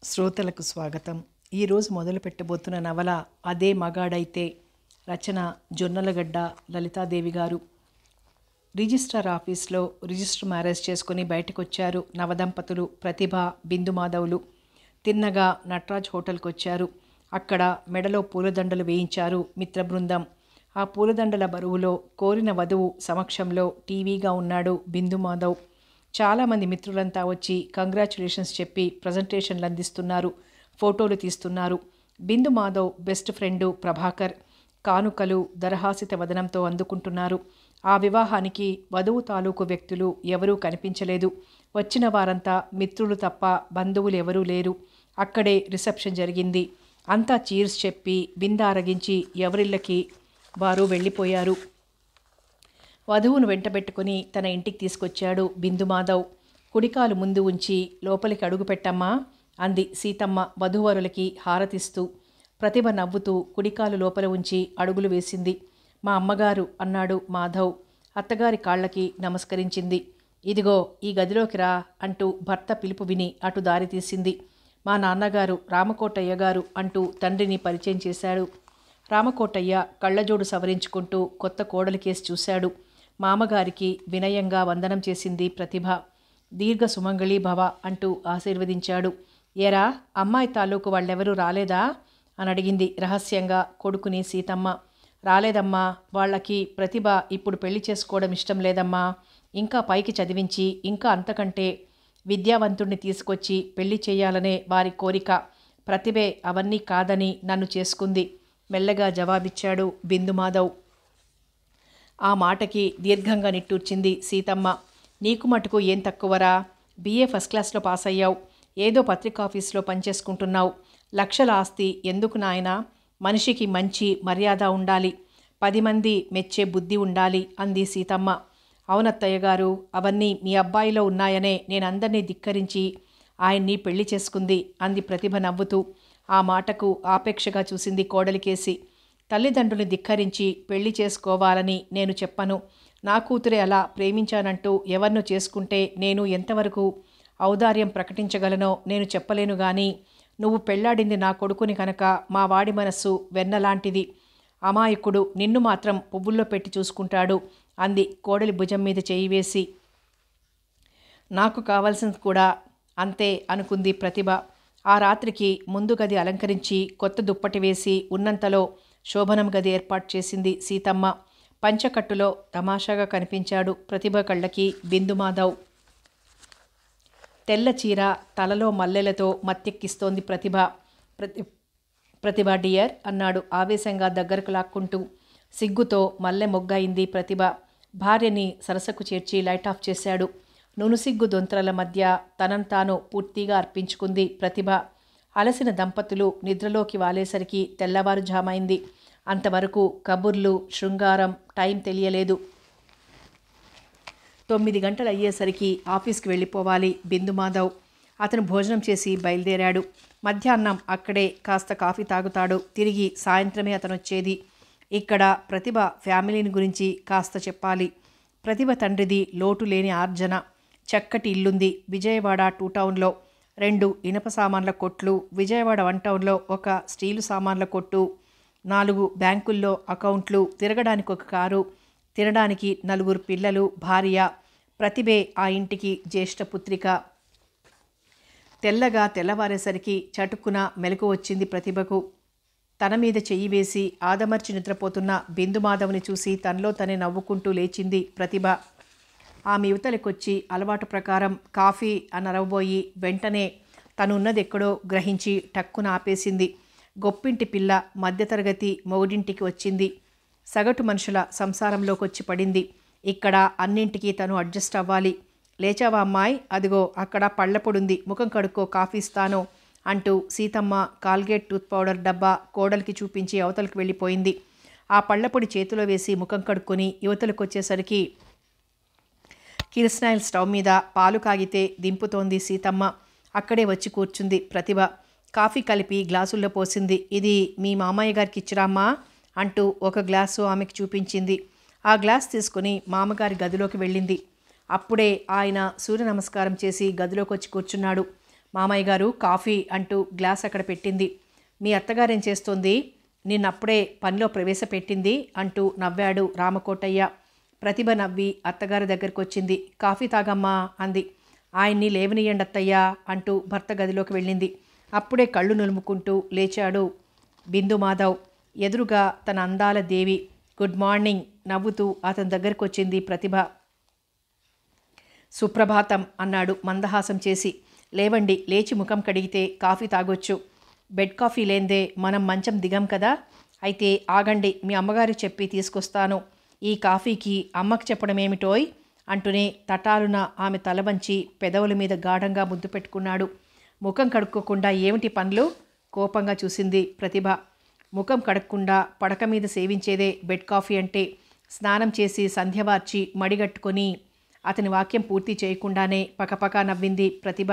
శ్రోతలకు స్వాగతం. ఈరోజు మొదలు పెట్టబోతున్న నవల అదే మగాడైతే. రచన జొన్నలగడ్డ లలితాదేవి గారు. రిజిస్ట్రార్ ఆఫీస్లో రిజిస్టర్ మ్యారేజ్ చేసుకుని బయటకొచ్చారు నవదంపతులు ప్రతిభ బిందుమాధవులు. తిన్నగా నటరాజ్ హోటల్కి వచ్చారు. అక్కడ మెడలో పూలదండలు వేయించారు మిత్రబృందం. ఆ పూలదండల బరువులో కోరిన వధువు సమక్షంలో టీవీగా ఉన్నాడు బిందుమాధవ్. చాలామంది మిత్రులంతా వచ్చి కంగ్రాచ్యులేషన్స్ చెప్పి ప్రజెంటేషన్లు అందిస్తున్నారు, ఫోటోలు తీస్తున్నారు. బిందు మాధవ్ బెస్ట్ ఫ్రెండు ప్రభాకర్ కానుకలు దరహాసిత వదనంతో అందుకుంటున్నారు. ఆ వివాహానికి వధువు తాలూకు వ్యక్తులు ఎవరూ కనిపించలేదు. వచ్చిన వారంతా మిత్రులు తప్ప బంధువులు ఎవరూ లేరు. అక్కడే రిసెప్షన్ జరిగింది. అంతా చీర్స్ చెప్పి బిందారగించి ఎవరిళ్ళకి వారు వెళ్ళిపోయారు. వధువును వెంటబెట్టుకుని తన ఇంటికి తీసుకొచ్చాడు బిందుమాధవ్. కుడికాలు ముందు ఉంచి లోపలికి అడుగు పెట్టమ్మా అంది సీతమ్మ వధూవరులకి హారతిస్తూ. ప్రతిభ నవ్వుతూ కుడికాలు లోపల ఉంచి అడుగులు వేసింది. మా అమ్మగారు అన్నాడు మాధవ్. అత్తగారి కాళ్ళకి నమస్కరించింది. ఇదిగో ఈ గదిలోకి రా అంటూ భర్త పిలుపు విని అటు దారి తీసింది. మా నాన్నగారు రామకోటయ్య గారు అంటూ తండ్రిని పరిచయం చేశాడు. రామకోటయ్య కళ్ళజోడు సవరించుకుంటూ కొత్త కోడలికేసి చూశాడు. మామగారికి వినయంగా వందనం చేసింది ప్రతిభ. దీర్ఘ సుమంగళీ భవ అంటూ ఆశీర్వదించాడు. ఏరా అమ్మాయి తాలూకు వాళ్ళెవరూ రాలేదా అని అడిగింది రహస్యంగా కొడుకుని సీతమ్మ. రాలేదమ్మా, వాళ్ళకి ప్రతిభ ఇప్పుడు పెళ్లి చేసుకోవడం ఇష్టం లేదమ్మా. ఇంకా పైకి చదివించి ఇంకా అంతకంటే విద్యావంతుణ్ణి తీసుకొచ్చి పెళ్లి చేయాలనే వారి కోరిక. ప్రతిభే అవన్నీ కాదని నన్ను చేసుకుంది మెల్లగా జవాబిచ్చాడు బిందుమాధవ్. ఆ మాటకి దీర్ఘంగా నిట్టూర్చింది సీతమ్మ. నీకు మటుకు ఏం తక్కువరా? BA ఫస్ట్ క్లాస్లో పాస్ అయ్యావు. ఏదో పత్రికాఫీస్లో పనిచేసుకుంటున్నావు. లక్షల ఆస్తి ఎందుకు నాయనా? మనిషికి మంచి మర్యాద ఉండాలి, 10 మంది మెచ్చే బుద్ధి ఉండాలి అంది సీతమ్మ. అవునత్తయ్య గారు, అవన్నీ మీ అబ్బాయిలో ఉన్నాయనే నేనందరినీ ధిక్కరించి ఆయన్ని పెళ్లి చేసుకుంది అంది ప్రతిభ నవ్వుతూ. ఆ మాటకు ఆపేక్షగా చూసింది కోడలికేసి. తల్లిదండ్రుల్ని ధిక్కరించి పెళ్లి చేసుకోవాలని నేను చెప్పను. నా కూతురే అలా ప్రేమించానంటూ ఎవరినో చేసుకుంటే నేను ఎంతవరకు ఔదార్యం ప్రకటించగలనో నేను చెప్పలేను గాని, నువ్వు పెళ్లాడింది నా కొడుకుని కనుక మా వాడి మనస్సు వెన్నలాంటిది. అమాయకుడు నిన్ను మాత్రం పువ్వుల్లో పెట్టి చూసుకుంటాడు అంది కోడలి భుజం మీద చేయి వేసి. నాకు కావాల్సింది కూడా అంతే అనుకుంది ప్రతిభ. ఆ రాత్రికి ముందు గది అలంకరించి కొత్త దుప్పటి వేసి ఉన్నంతలో శోభనం గది ఏర్పాటు చేసింది సీతమ్మ. పంచకట్టులో తమాషాగా కనిపించాడు ప్రతిభ కళ్ళకి బిందుమాధవ్. తెల్ల చీర తలలో మల్లెలతో మత్తెక్కిస్తోంది ప్రతిభ. ప్రతిభ డియర్ అన్నాడు ఆవేశంగా దగ్గరకు లాక్కుంటూ. సిగ్గుతో మల్లె మొగ్గయింది ప్రతిభ. భార్యని సరసకు చేర్చి లైట్ ఆఫ్ చేశాడు. నునుసిగ్గు దొంతరల మధ్య తనను తాను పూర్తిగా అర్పించుకుంది ప్రతిభ. అలసిన దంపతులు నిద్రలోకి వాలేసరికి తెల్లవారుజామైంది. అంతవరకు కబుర్లు శృంగారం టైం తెలియలేదు. 9 గంటలు అయ్యేసరికి ఆఫీస్కి వెళ్ళిపోవాలి బిందుమాధవ్. అతను భోజనం చేసి బయలుదేరాడు. మధ్యాహ్నం అక్కడే కాస్త కాఫీ తాగుతాడు. తిరిగి సాయంత్రమే అతను వచ్చేది. ఇక్కడ ప్రతిభ ఫ్యామిలీని గురించి కాస్త చెప్పాలి. ప్రతిభ తండ్రిది లోటు లేని ఆర్జన. చక్కటి ఇల్లుంది విజయవాడ 2 టౌన్లో. 2 ఇనప సామాన్ల కొట్లు, విజయవాడ 1 టౌన్లో ఒక స్టీలు సామాన్ల కొట్టు, 4 బ్యాంకుల్లో అకౌంట్లు, తిరగడానికి ఒక కారు, తినడానికి 4 పిల్లలు, భార్య. ప్రతిభే ఆ ఇంటికి జ్యేష్ఠ పుత్రిక. తెల్లవారేసరికి చటుక్కున మెలకు వచ్చింది ప్రతిభకు. తన మీద చెయ్యి వేసి ఆదమర్చి నిద్రపోతున్న బిందుమాధవ్ని చూసి తనలో తనే నవ్వుకుంటూ లేచింది ప్రతిభ. ఆమె యువతలకొచ్చి అలవాటు ప్రకారం కాఫీ అనరవబోయి వెంటనే తనున్నదెక్కడో గ్రహించి టక్కున ఆపేసింది. గొప్పింటి పిల్ల మధ్యతరగతి మొగుడింటికి వచ్చింది. సగటు మనుషుల సంసారంలోకొచ్చి పడింది. ఇక్కడ అన్నింటికీ తను అడ్జస్ట్ అవ్వాలి. లేచావా అమ్మాయి? అదిగో అక్కడ పళ్ళపొడుంది, ముఖం కడుక్కో, కాఫీ ఇస్తాను అంటూ సీతమ్మ కాల్గేట్ టూత్ పౌడర్ డబ్బా కోడలికి చూపించి అవతలకు వెళ్ళిపోయింది. ఆ పళ్ళపొడి చేతిలో వేసి ముఖం కడుక్కొని యువతలకు వచ్చేసరికి కిరసనాయిల్ స్టవ్ మీద పాలు కాగితే దింపుతోంది సీతమ్మ. అక్కడే వచ్చి కూర్చుంది ప్రతిభ. కాఫీ కలిపి గ్లాసుల్లో పోసింది. ఇది మీ మామయ్య గారికి ఇచ్చిరామ్మా అంటూ ఒక గ్లాసు ఆమెకు చూపించింది. ఆ గ్లాస్ తీసుకుని మామగారి గదిలోకి వెళ్ళింది. అప్పుడే ఆయన సూర్య నమస్కారం చేసి గదిలోకి వచ్చి కూర్చున్నాడు. మామయ్య గారు కాఫీ అంటూ గ్లాస్ అక్కడ పెట్టింది. మీ అత్తగారేం చేస్తోంది? నిన్నప్పుడే పనిలో ప్రవేశపెట్టింది అంటూ నవ్వాడు రామకోటయ్య. ప్రతిభ నవ్వి అత్తగారి దగ్గరకొచ్చింది. కాఫీ తాగమ్మా అంది. ఆయన్ని లేవనీయండి అత్తయ్యా అంటూ భర్త గదిలోకి వెళ్ళింది. అప్పుడే కళ్ళు నులుముకుంటూ లేచాడు బిందుమాధవ్. ఎదురుగా తన అందాల దేవి. గుడ్ మార్నింగ్ నవ్వుతూ అతని దగ్గరకొచ్చింది ప్రతిభ. సుప్రభాతం అన్నాడు మందహాసం చేసి. లేవండి, లేచి ముఖం కడిగితే కాఫీ తాగొచ్చు. బెడ్ కాఫీ లేందే మనం మంచం దిగం కదా. అయితే ఆగండి, మీ అమ్మగారు చెప్పి తీసుకొస్తాను. ఈ కాఫీకి అమ్మకు చెప్పడమేమిటోయ్ అంటూనే తటాలున ఆమె తల వంచి పెదవుల మీద గాఢంగా ముద్దు పెట్టుకున్నాడు. ముఖం కడుక్కోకుండా ఏమిటి పనులు? కోపంగా చూసింది ప్రతిభ. ముఖం కడక్కుండా పడక మీద సేవించేదే బెడ్ కాఫీ అంటే. స్నానం చేసి సంధ్యవార్చి మడిగట్టుకొని అతని వాక్యం పూర్తి చేయకుండానే పకపకా నవ్వింది ప్రతిభ.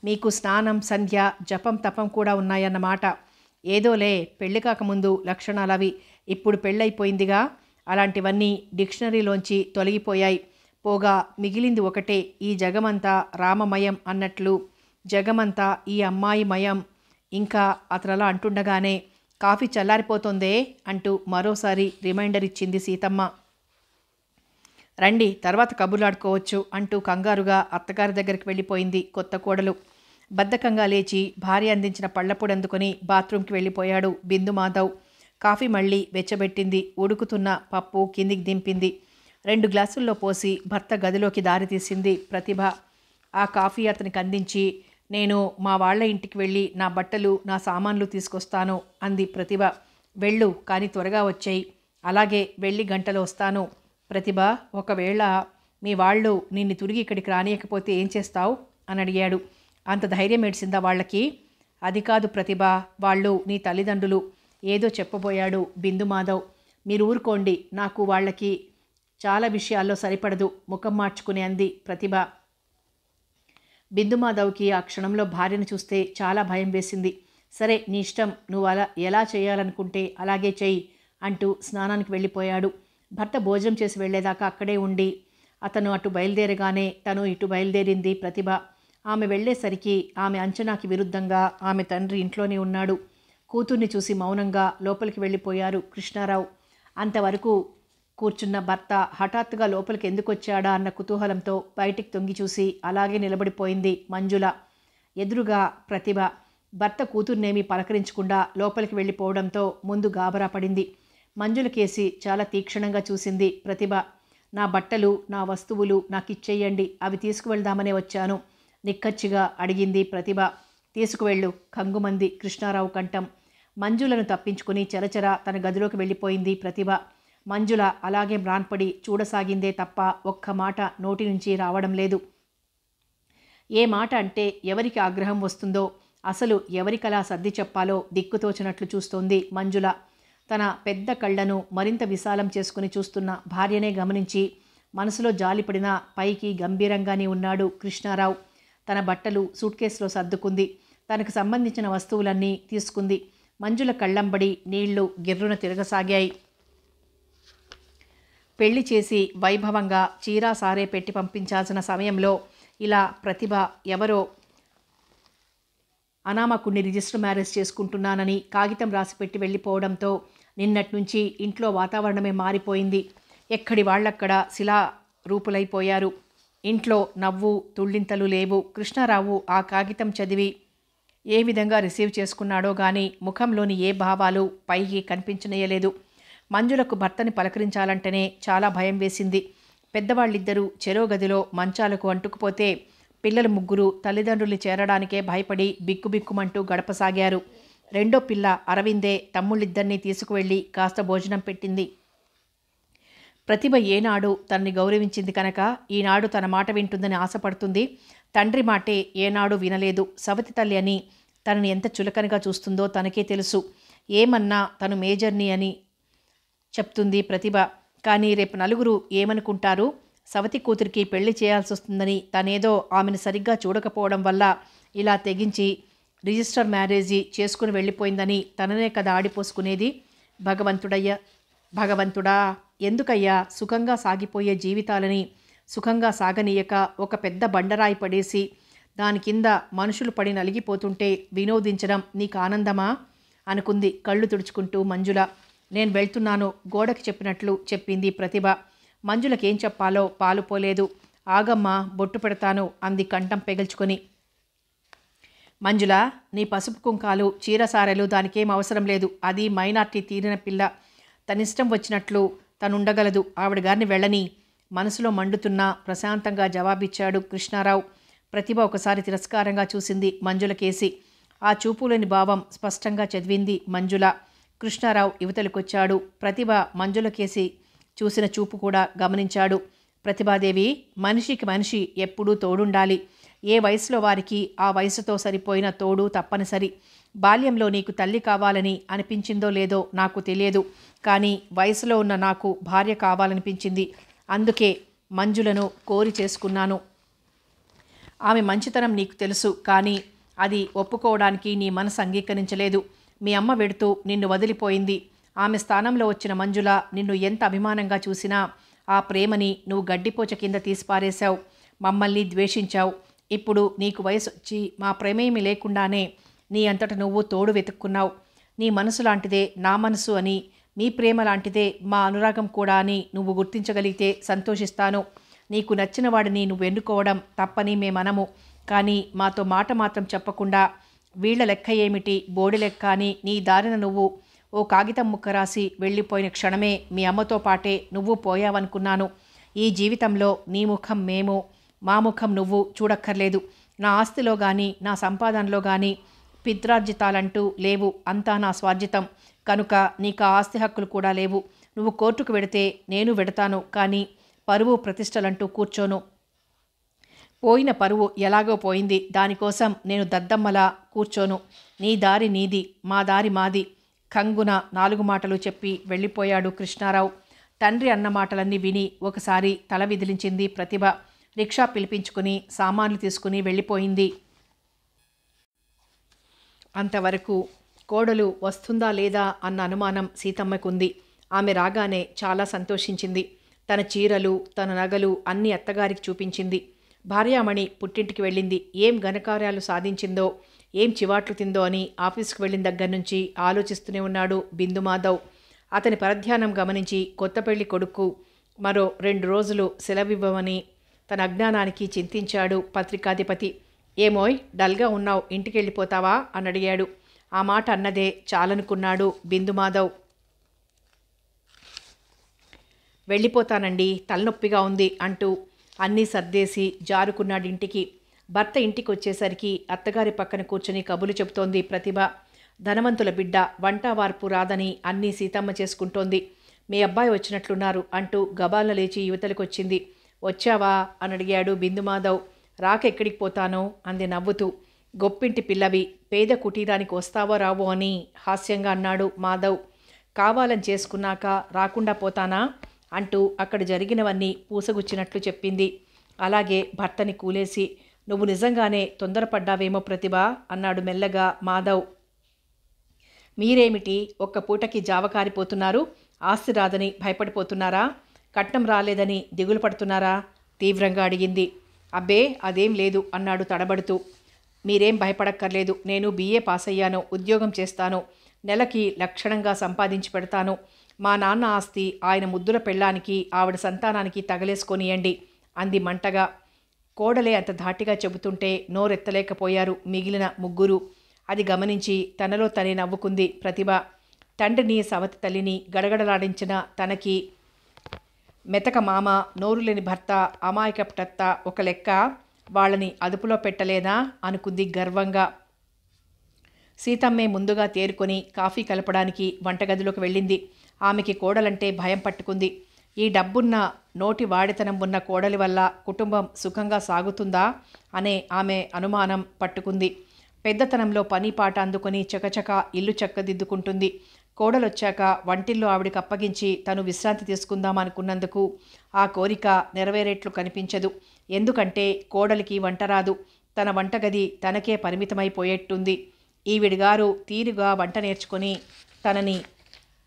మీకు స్నానం, సంధ్య, జపం, తపం కూడా ఉన్నాయన్నమాట. ఏదోలే, పెళ్లి కాకముందు లక్షణాలవి. ఇప్పుడు పెళ్ళైపోయిందిగా, అలాంటివన్నీ డిక్షనరీలోంచి తొలగిపోయాయి. పోగా మిగిలింది ఒకటే, ఈ జగమంతా రామమయం అన్నట్లు జగమంతా ఈ అమ్మాయి మయం. ఇంకా అతనలా అంటుండగానే కాఫీ చల్లారిపోతుందే అంటూ మరోసారి రిమైండర్ ఇచ్చింది సీతమ్మ. రండి, తర్వాత కబుర్లాడుకోవచ్చు అంటూ కంగారుగా అత్తగారి దగ్గరికి వెళ్ళిపోయింది కొత్త కోడలు. బద్ధకంగా లేచి భార్య అందించిన పళ్ళపొడి అందుకొని బాత్రూంకి వెళ్ళిపోయాడు బిందుమాధవ్. కాఫీ మళ్ళీ వెచ్చబెట్టింది. ఉడుకుతున్న పప్పు కిందికి దింపింది. 2 గ్లాసుల్లో పోసి భర్త గదిలోకి దారి తీసింది ప్రతిభ. ఆ కాఫీ అతనికి అందించి, నేను మా వాళ్ళ ఇంటికి వెళ్ళి నా బట్టలు, నా సామాన్లు తీసుకొస్తాను అంది ప్రతిభ. వెళ్ళు, కానీ త్వరగా వచ్చేయి. అలాగే, వెళ్ళి గంటలో వస్తాను. ప్రతిభ, ఒకవేళ మీ వాళ్ళు నిన్ను తిరిగి ఇక్కడికి రానియకపోతే ఏం చేస్తావు అని అడిగాడు. అంత ధైర్యం ఏడ్చిందా వాళ్ళకి? అది కాదు ప్రతిభ, వాళ్ళు నీ తల్లిదండ్రులు. ఏదో చెప్పబోయాడు బిందుమాధవ్. మీరు ఊరుకోండి, నాకు వాళ్ళకి చాలా విషయాల్లో సరిపడదు ముఖం మార్చుకుని అంది ప్రతిభ. బిందుమాధవ్కి ఆ క్షణంలో భార్యను చూస్తే చాలా భయం వేసింది. సరే, నీ ఇష్టం, నువ్వు ఎలా చేయాలనుకుంటే అలాగే చెయ్యి అంటూ స్నానానికి వెళ్ళిపోయాడు. భర్త భోజనం చేసి వెళ్లేదాకా అక్కడే ఉండి అతను అటు బయలుదేరగానే తను ఇటు బయలుదేరింది ప్రతిభ. ఆమె వెళ్లేసరికి ఆమె అంచనాకి విరుద్ధంగా ఆమె తండ్రి ఇంట్లోనే ఉన్నాడు. కూతుర్ని చూసి మౌనంగా లోపలికి వెళ్ళిపోయారు కృష్ణారావు. అంతవరకు కూర్చున్న భర్త హఠాత్తుగా లోపలికి ఎందుకు వచ్చాడా అన్న కుతూహలంతో బయటికి తొంగి చూసి అలాగే నిలబడిపోయింది మంజుల. ఎదురుగా ప్రతిభ. భర్త కూతుర్నేమీ పలకరించకుండా లోపలికి వెళ్ళిపోవడంతో ముందు గాబరా పడింది. మంజుల కేసి చాలా తీక్షణంగా చూసింది ప్రతిభ. నా బట్టలు, నా వస్తువులు నాకిచ్చేయండి, అవి తీసుకువెళ్దామనే వచ్చాను నిక్కచ్చిగా అడిగింది ప్రతిభ. తీసుకువెళ్ళు, కంగుమంది కృష్ణారావు కంఠం. మంజులను తప్పించుకుని చరచర తన గదిలోకి వెళ్ళిపోయింది ప్రతిభ. మంజుల అలాగే మ్రాన్పడి చూడసాగిందే తప్ప ఒక్క మాట నోటి నుంచి రావడం లేదు. ఏ మాట అంటే ఎవరికి ఆగ్రహం వస్తుందో, అసలు ఎవరికలా సర్ది చెప్పాలో దిక్కుతోచినట్లు చూస్తోంది మంజుల. తన పెద్ద కళ్లను మరింత విశాలం చేసుకుని చూస్తున్న భార్యనే గమనించి మనసులో జాలిపడిన పైకి గంభీరంగానే ఉన్నాడు కృష్ణారావు. తన బట్టలు సూట్ కేసులో సర్దుకుంది. తనకు సంబంధించిన వస్తువులన్నీ తీసుకుంది. మంజుల కళ్ళంబడి నీళ్లు గిర్రున తిరగసాగాయి. పెళ్లి చేసి వైభవంగా చీరా సారే పెట్టి పంపించాల్సిన సమయంలో ఇలా ప్రతిభ ఎవరో అనామకుణ్ణి రిజిస్టర్ మ్యారేజ్ చేసుకుంటున్నానని కాగితం రాసిపెట్టి వెళ్ళిపోవడంతో నిన్నట్నుంచి ఇంట్లో వాతావరణమే మారిపోయింది. ఎక్కడి వాళ్ళక్కడ శిలా రూపులైపోయారు. ఇంట్లో నవ్వు తుళ్ళింతలు లేవు. కృష్ణారావు ఆ కాగితం చదివి ఏ విధంగా రిసీవ్ చేసుకున్నాడో గాని ముఖంలోని ఏ భావాలు పైకి కనిపించనేయలేదు. మంజులకు భర్తని పలకరించాలంటేనే చాలా భయం వేసింది. పెద్దవాళ్ళిద్దరూ చెరో గదిలో మంచాలకు అంటుకుపోతే పిల్లలు ముగ్గురు తల్లిదండ్రుల్ని చేరడానికే భయపడి బిక్కుబిక్కుమంటూ గడపసాగారు. రెండో పిల్ల అరవిందే తమ్ముళ్ళిద్దరినీ తీసుకువెళ్ళి కాస్త భోజనం పెట్టింది. ప్రతిభ ఏనాడు తనని గౌరవించింది కనుక ఈనాడు తన మాట వింటుందని ఆశపడుతుంది. తండ్రి మాటే ఏనాడు వినలేదు. సవతి తల్లి అని తనని ఎంత చులకనగా చూస్తుందో తనకే తెలుసు. ఏమన్నా తను మేజర్ని అని చెప్తుంది ప్రతిభ. కానీ రేపు నలుగురు ఏమనుకుంటారు? సవతి కూతురికి పెళ్లి చేయాల్సి వస్తుందని తనేదో ఆమెను సరిగ్గా చూడకపోవడం వల్ల ఇలా తెగించి రిజిస్టర్ మ్యారేజీ చేసుకుని వెళ్ళిపోయిందని తననే కదా ఆడిపోసుకునేది. భగవంతుడా, ఎందుకయ్యా సుఖంగా సాగిపోయే జీవితాలని సుఖంగా సాగనీయక ఒక పెద్ద బండరాయి పడేసి దాని కింద మనుషులు పడి నలిగిపోతుంటే వినోదించడం నీకు ఆనందమా అనుకుంది కళ్ళు తుడుచుకుంటూ మంజుల. నేను వెళ్తున్నాను, గోడకి చెప్పినట్లు చెప్పింది ప్రతిభ. మంజులకేం చెప్పాలో పాలుపోలేదు. ఆగమ్మా, బొట్టు పెడతాను అంది కంఠం పెగల్చుకొని. మంజుల, నీ పసుపు కుంకాలు చీరసారెలు దానికేం అవసరం లేదు. అది మైనార్టీ తీరిన పిల్ల, తనిష్టం వచ్చినట్లు తనుండగలదు. ఆవిడ గారిని వెళ్ళని మనసులో మండుతున్నా ప్రశాంతంగా జవాబిచ్చాడు కృష్ణారావు. ప్రతిభ ఒకసారి తిరస్కారంగా చూసింది మంజుల కేసి. ఆ చూపులోని భావం స్పష్టంగా చదివింది మంజుల. కృష్ణారావు యువతలకొచ్చాడు. ప్రతిభ మంజుల కేసి చూసిన చూపు కూడా గమనించాడు. ప్రతిభాదేవి, మనిషికి మనిషి ఎప్పుడూ తోడుండాలి. ఏ వయసులో వారికి ఆ వయసుతో సరిపోయిన తోడు తప్పనిసరి. బాల్యంలో నీకు తల్లి కావాలని అనిపించిందో లేదో నాకు తెలియదు, కానీ వయసులో ఉన్న నాకు భార్య కావాలనిపించింది. అందుకే మంజులను కోరి చేసుకున్నాను. ఆమె మంచితనం నీకు తెలుసు, కానీ అది ఒప్పుకోవడానికి నీ మనసు అంగీకరించలేదు. మీ అమ్మ వెడుతూ నిన్ను వదిలిపోయింది. ఆమె స్థానంలో వచ్చిన మంజుల నిన్ను ఎంత అభిమానంగా చూసినా ఆ ప్రేమని నువ్వు గడ్డిపోచ కింద తీసిపారేశావు. మమ్మల్ని ద్వేషించావు. ఇప్పుడు నీకు వయసు వచ్చి మా ప్రేమేమి లేకుండానే నీ అంతట నువ్వు తోడు వెతుక్కున్నావు. నీ మనసు లాంటిదే నా మనసు అని, మీ ప్రేమ లాంటిదే మా అనురాగం కూడా అని నువ్వు గుర్తించగలిగితే సంతోషిస్తాను. నీకు నచ్చిన వాడిని నువ్వు ఎన్నుకోవడం తప్పని మేమనము, కానీ మాతో మాట మాత్రం చెప్పకుండా వీళ్ల లెక్క ఏమిటి, బోడి లెక్క అని నీ దారిన నువ్వు ఓ కాగితం ముక్క రాసి వెళ్ళిపోయిన క్షణమే మీ అమ్మతో పాటే నువ్వు పోయావనుకున్నాను. ఈ జీవితంలో నీ ముఖం మేము, మా ముఖం నువ్వు చూడక్కర్లేదు. నా ఆస్తిలో కానీ నా సంపాదనలో కానీ పిత్రార్జితాలంటూ లేవు. అంతా నా స్వార్జితం కనుక నీకు ఆ ఆస్తి హక్కులు కూడా లేవు. నువ్వు కోర్టుకు వెడితే నేను వెడతాను, కానీ పరువు ప్రతిష్టలంటూ కూర్చోను. పోయిన పరువు ఎలాగో పోయింది, దానికోసం నేను దద్దమ్మలా కూర్చోను. నీ దారి నీది, మా దారి మాది. కంగున 4 మాటలు చెప్పి వెళ్ళిపోయాడు కృష్ణారావు. తండ్రి అన్న మాటలన్నీ విని ఒకసారి తల విదిలించింది ప్రతిభ. రిక్షా పిలిపించుకుని సామాన్లు తీసుకుని వెళ్ళిపోయింది. అంతవరకు కోడలు వస్తుందా లేదా అన్న అనుమానం సీతమ్మకుంది. ఆమె రాగానే చాలా సంతోషించింది. తన చీరలు, తన నగలు అన్నీ అత్తగారికి చూపించింది. భార్యామణి పుట్టింటికి వెళ్ళింది. ఏం ఘనకార్యాలు సాధించిందో, ఏం చివాట్లు తిందో అని ఆఫీస్కి వెళ్ళిన దగ్గర నుంచి ఆలోచిస్తూనే ఉన్నాడు బిందుమాధవ్. అతని పరధ్యానం గమనించి కొత్త పెళ్లి కొడుకు మరో 2 రోజులు సెలవివ్వమని తన అజ్ఞానానికి చింతించాడు పత్రికాధిపతి. ఏమోయ్, డల్గా ఉన్నావు, ఇంటికి వెళ్ళిపోతావా అని అడిగాడు. ఆ మాట అన్నదే చాలనుకున్నాడు బిందుమాధవ్. వెళ్ళిపోతానండి, తలనొప్పిగా ఉంది అంటూ అన్నీ సర్దేసి జారుకున్నాడింటికి. భర్త ఇంటికి వచ్చేసరికి అత్తగారి పక్కన కూర్చొని కబులు చెబుతోంది ప్రతిభ. ధనవంతుల బిడ్డ, వంట వార్పు రాదని అన్నీ సీతమ్మ చేసుకుంటోంది. మీ అబ్బాయి వచ్చినట్లున్నారు అంటూ గబాల లేచి యువతలకొచ్చింది. వచ్చావా అని అడిగాడు బిందుమాధవ్. రాక ఎక్కడికి పోతానో అంది నవ్వుతూ. గొప్పింటి పిల్లవి, పేద కుటీరానికి వస్తావో రావో అని హాస్యంగా అన్నాడు మాధవ్. కావాలని చేసుకున్నాక రాకుండా పోతానా అంటూ అక్కడ జరిగినవన్నీ పూసగుచ్చినట్లు చెప్పింది. అలాగే భర్తని కూలేసి, నువ్వు నిజంగానే తొందరపడ్డావేమో ప్రతిభ అన్నాడు మెల్లగా మాధవ్. మీరేమిటి ఒక్క పూటకి జావకారిపోతున్నారు? ఆస్తి రాదని భయపడిపోతున్నారా? కట్నం రాలేదని దిగులు పడుతున్నారా? తీవ్రంగా అడిగింది. అబ్బే, అదేం లేదు అన్నాడు తడబడుతూ. మీరేం భయపడక్కర్లేదు. నేను BA పాస్ అయ్యాను, ఉద్యోగం చేస్తాను, నెలకి లక్షణంగా సంపాదించి పెడతాను. మా నాన్న ఆస్తి ఆయన ముద్దుల పెళ్ళానికి ఆవిడ సంతానానికి తగలేసుకొనియండి అంది మంటగా. కోడలే అంత ధాటిగా చెబుతుంటే నోరెత్తలేకపోయారు మిగిలిన ముగ్గురు. అది గమనించి తనలో తనే నవ్వుకుంది ప్రతిభ. తండ్రిని, సవతి తల్లిని గడగడలాడించిన తనకి మెతక మామ, నోరులేని భర్త, అమాయకపుటత్త ఒక లెక్క, వాళ్ళని అదుపులో పెట్టలేదా అనుకుంది గర్వంగా. సీతమ్మే ముందుగా తేరుకొని కాఫీ కలపడానికి వంటగదిలోకి వెళ్ళింది. ఆమెకి కోడలంటే భయం పట్టుకుంది. ఈ డబ్బున్న, నోటి వాడితనం ఉన్న కోడలి వల్ల కుటుంబం సుఖంగా సాగుతుందా అనే ఆమె అనుమానం పట్టుకుంది. పెద్దతనంలో పని పాట అందుకొని చకచక ఇల్లు చక్కదిద్దుకుంటుంది. కోడలొచ్చాక వంటిల్లో ఆవిడికి అప్పగించి తను విశ్రాంతి తీసుకుందామనుకున్నందుకు ఆ కోరిక నెరవేరేట్లు కనిపించదు. ఎందుకంటే కోడలికి వంట రాదు. తన వంటగది తనకే పరిమితమైపోయేట్టుంది. ఈవిడిగారు తీరుగా వంట నేర్చుకొని తనని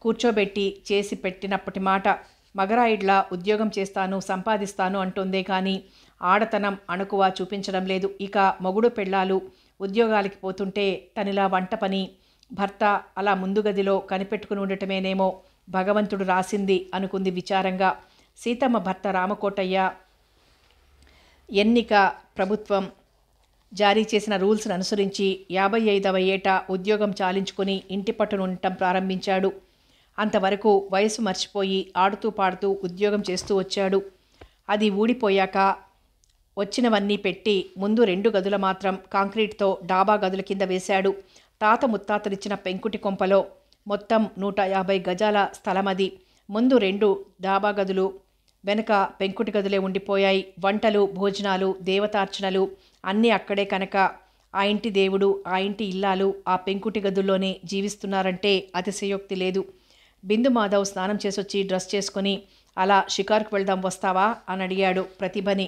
కూర్చోబెట్టి చేసి పెట్టినప్పటి మాట. మగరాయిడ్లా ఉద్యోగం చేస్తాను, సంపాదిస్తాను అంటుందే కానీ ఆడతనం అణకువ చూపించడం లేదు. ఇక మొగుడు పెళ్ళాలు ఉద్యోగాలకి పోతుంటే తనిలా వంట పని, భర్త అలా ముందు గదిలో కనిపెట్టుకుని ఉండటమేనేమో భగవంతుడు రాసింది అనుకుంది విచారంగా. సీతమ్మ భర్త రామకోటయ్య ఎన్నిక ప్రభుత్వం జారీ చేసిన రూల్స్ను అనుసరించి 55వ ఏట ఉద్యోగం చాలించుకుని ఇంటి పట్టున ఉండటం ప్రారంభించాడు. అంతవరకు వయసు మర్చిపోయి ఆడుతూ పాడుతూ ఉద్యోగం చేస్తూ వచ్చాడు. అది ఊడిపోయాక వచ్చినవన్నీ పెట్టి ముందు 2 గదుల మాత్రం కాంక్రీట్తో డాబా గదుల కింద వేశాడు. తాత ముత్తాతలిచ్చిన పెంకుటి కొంపలో మొత్తం 150 గజాల స్థలమది. ముందు 2 డాబా గదులు, వెనక పెంకుటి గదులే ఉండిపోయాయి. వంటలు, భోజనాలు, దేవతార్చనలు అన్నీ అక్కడే కనుక ఆ ఇంటి దేవుడు, ఆ ఇంటి ఇల్లాలు ఆ పెంకుటి గదుల్లోనే జీవిస్తున్నారంటే అతిశయోక్తి లేదు. బిందు మాధవ్ స్నానం చేసొచ్చి డ్రెస్ చేసుకుని అలా షికారుకు వెళ్దాం వస్తావా అని అడిగాడు ప్రతిభని.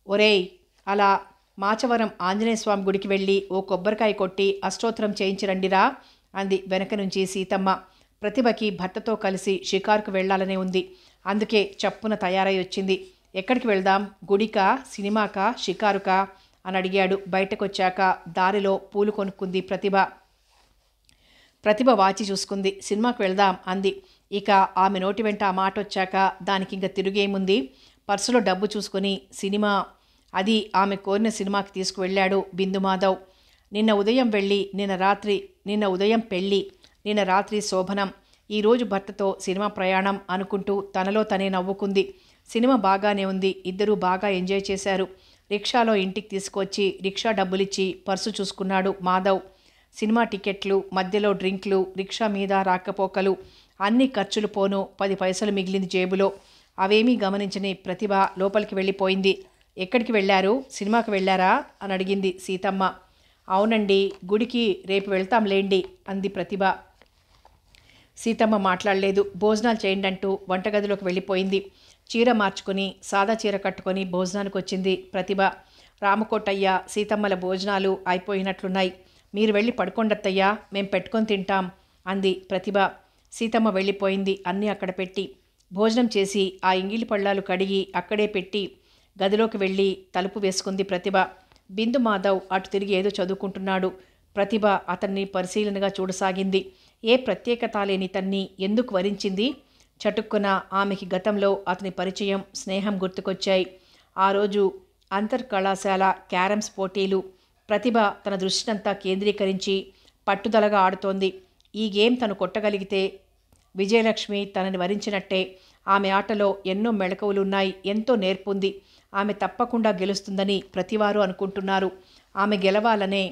ఒరేయ్, అలా మాచవరం ఆంజనేయస్వామి గుడికి వెళ్ళి ఓ కొబ్బరికాయ కొట్టి అష్టోత్తరం చేయించి రండిరా అంది వెనక నుంచి సీతమ్మ. ప్రతిభకి భర్తతో కలిసి షికారుకు వెళ్లాలనే ఉంది. అందుకే చప్పున తయారై వచ్చింది. ఎక్కడికి వెళ్దాం? గుడికా, సినిమాకా, షికారుకా అని అడిగాడు. బయటకొచ్చాక దారిలో పూలు కొనుక్కుంది ప్రతిభ. ప్రతిభ వాచి చూసుకుంది. సినిమాకి వెళ్దాం అంది. ఇక ఆమె నోటి వెంట ఆ మాట వచ్చాక దానికి ఇంక తిరుగేముంది. పర్సులో డబ్బు చూసుకుని సినిమా, అది ఆమె కోరిన సినిమాకి తీసుకువెళ్ళాడు బిందుమాధవ్. నిన్న ఉదయం వెళ్ళి నిన్న ఉదయం పెళ్ళి, నిన్న రాత్రి శోభనం, ఈరోజు భర్తతో సినిమా ప్రయాణం అనుకుంటూ తనలో తనే నవ్వుకుంది. సినిమా బాగానే ఉంది. ఇద్దరూ బాగా ఎంజాయ్ చేశారు. రిక్షాలో ఇంటికి తీసుకొచ్చి రిక్షా డబ్బులిచ్చి పర్సు చూసుకున్నాడు మాధవ్. సినిమా టికెట్లు, మధ్యలో డ్రింక్లు, రిక్షా మీద రాకపోకలు, అన్ని ఖర్చులు పోను 10 పైసలు మిగిలింది జేబులో. అవేమీ గమనించని ప్రతిభ లోపలికి వెళ్ళిపోయింది. ఎక్కడికి వెళ్ళారు? సినిమాకి వెళ్ళారా అని అడిగింది సీతమ్మ. అవునండి, గుడికి రేపు వెళ్తాంలేండి అంది ప్రతిభ. సీతమ్మ మాట్లాడలేదు. భోజనాలు చేయండి అంటూ వంటగదిలోకి వెళ్ళిపోయింది. చీర మార్చుకుని సాదా చీర కట్టుకొని భోజనానికి వచ్చింది ప్రతిభ. రామకోటయ్య, సీతమ్మల భోజనాలు అయిపోయినట్లున్నాయి. మీరు వెళ్ళి పడుకోండత్తయ్యా, మేం పెట్టుకొని తింటాం అంది ప్రతిభ. సీతమ్మ వెళ్ళిపోయింది అన్నీ అక్కడ పెట్టి. భోజనం చేసి ఆ ఇంగిలి పళ్ళాలు కడిగి అక్కడే పెట్టి గదిలోకి వెళ్ళి తలుపు వేసుకుంది ప్రతిభ. బిందు మాధవ్ అటు తిరిగి ఏదో చదువుకుంటున్నాడు. ప్రతిభ అతన్ని పరిశీలనగా చూడసాగింది. ఏ ప్రత్యేకత లేని తన్ని ఎందుకు వరించింది? చటుక్కున ఆమెకి గతంలో అతని పరిచయం, స్నేహం గుర్తుకొచ్చాయి. ఆ రోజు అంతర్కళాశాల క్యారమ్స్ పోటీలు. ప్రతిభ తన దృష్టినంతా కేంద్రీకరించి పట్టుదలగా ఆడుతోంది. ఈ గేమ్ తను కొట్టగలిగితే విజయలక్ష్మి తనని వరించినట్టే. ఆమె ఆటలో ఎన్నో మెళకువలున్నాయి, ఎంతో నేర్పుంది. ఆమె తప్పకుండా గెలుస్తుందని ప్రతివారు అనుకుంటున్నారు. ఆమె గెలవాలనే